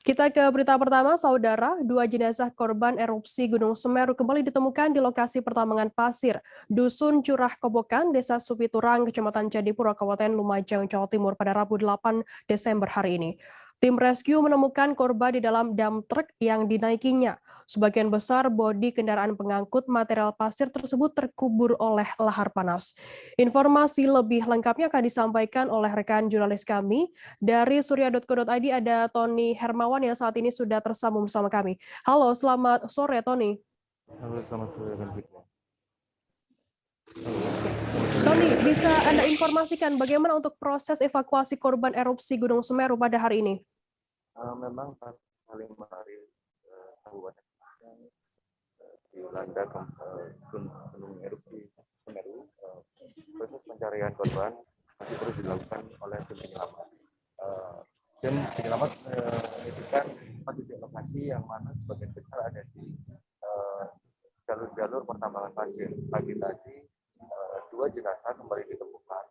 Kita ke berita pertama, Saudara. Dua jenazah korban erupsi Gunung Semeru kembali ditemukan di lokasi pertambangan pasir, Dusun Curah Kobokan, Desa Supiturang, Kecamatan Candipuro, Kabupaten Lumajang, Jawa Timur pada Rabu 8 Desember hari ini. Tim rescue menemukan korban di dalam dam truk yang dinaikinya. Sebagian besar bodi kendaraan pengangkut material pasir tersebut terkubur oleh lahar panas. Informasi lebih lengkapnya akan disampaikan oleh rekan jurnalis kami, dari surya.co.id ada Tony Hermawan yang saat ini sudah tersambung bersama kami. Halo, selamat sore Tony. Halo, selamat sore Fitri. Ya. Tony, bisa Anda informasikan bagaimana untuk proses evakuasi korban erupsi Gunung Semeru pada hari ini? Memang pas hari kemarin Kabupaten Lumajang dilanda gunung erupsi Semeru, proses pencarian korban masih terus dilakukan oleh tim penyelamat. Tim penyelamat menyebutkan 4 titik lokasi yang mana sebagian besar ada di jalur-jalur pertambangan pasir. Pagi tadi 2 jenazah kembali ditemukan.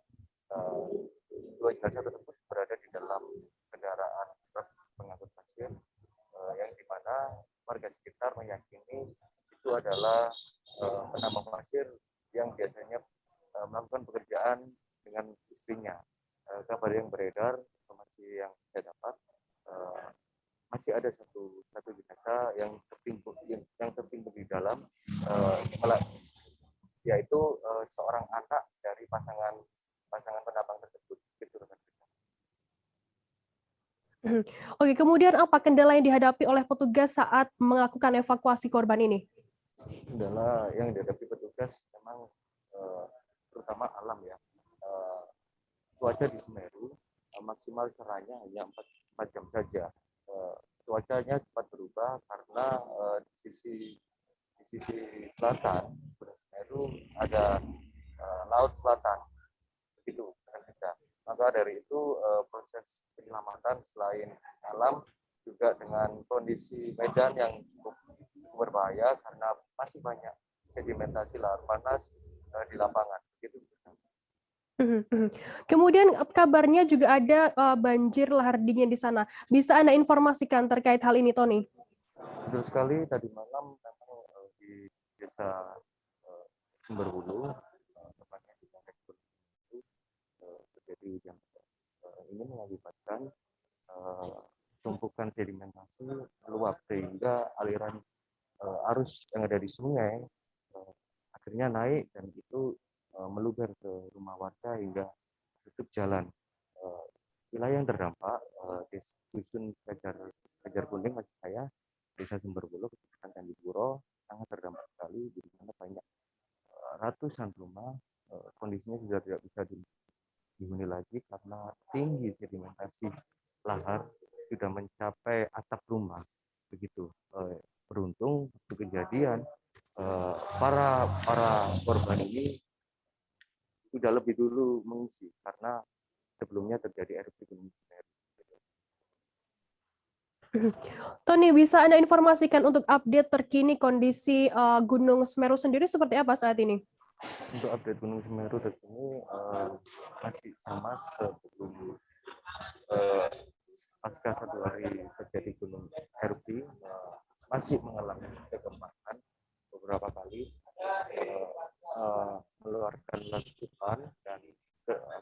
2 jenazah tersebut berada di dalam kendaraan truk pengangkut pasir, yang dimana warga sekitar meyakini itu adalah penambang pasir yang biasanya melakukan pekerjaan dengan istrinya. Kabar yang beredar, informasi yang saya dapat, masih ada satu jenazah yang tertimbun di dalam, yaitu seorang anak dari pasangan penambang tersebut. Oke, kemudian apa kendala yang dihadapi oleh petugas saat melakukan evakuasi korban ini? Kendala yang dihadapi petugas memang terutama alam ya. Cuaca di Semeru maksimal cerahnya hanya 4 jam saja. Cuacanya cepat berubah karena di sisi selatan Gunung Semeru ada laut selatan, begitu dengan kita. Maka dari itu proses penyelamatan selain alam juga dengan kondisi medan yang cukup berbahaya karena masih banyak sedimentasi lahar panas di lapangan. Begitu. Kemudian kabarnya juga ada banjir lahar dingin di sana. Bisa Anda informasikan terkait hal ini, Tony? Betul sekali, tadi malam memang di desa Sumberwulu, tepatnya di Nagrek itu terjadi hujan. Ini mengakibatkan tumpukan sedimentasi meluap sehingga aliran arus yang ada di sungai akhirnya naik dan itu meluber ke rumah warga hingga tutup jalan. Wilayah yang terdampak dusun Kajar Kuning maksud saya, Desa Sumberwulu, Kecamatan Candipuro, sangat terdampak sekali, di mana banyak ratusan rumah kondisinya sudah tidak bisa dihuni lagi karena tinggi sedimentasi lahar sudah mencapai atap rumah. Begitu. Beruntung waktu kejadian para korban ini sudah lebih dulu mengungsi karena sebelumnya terjadi erupsi Gunung Semeru. Tony, bisa Anda informasikan untuk update terkini kondisi Gunung Semeru sendiri seperti apa saat ini? Untuk update Gunung Semeru terkini masih sama sebelum pasca 1 hari terjadi gunung erupsi, masih mengalami kegempaan beberapa kali, mengeluarkan letupan dan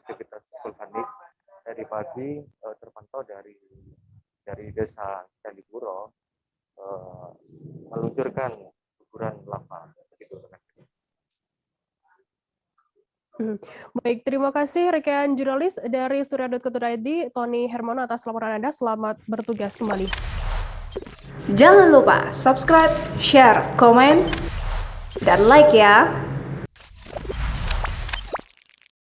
aktivitas vulkanik. Dari pagi terpantau dari desa Candipuro meluncurkan guguran lava. Begitu. Baik, terima kasih rekan jurnalis dari surya.co.id, Tony Hermono atas laporan Anda. Selamat bertugas kembali. Jangan lupa subscribe, share, komen, dan like ya.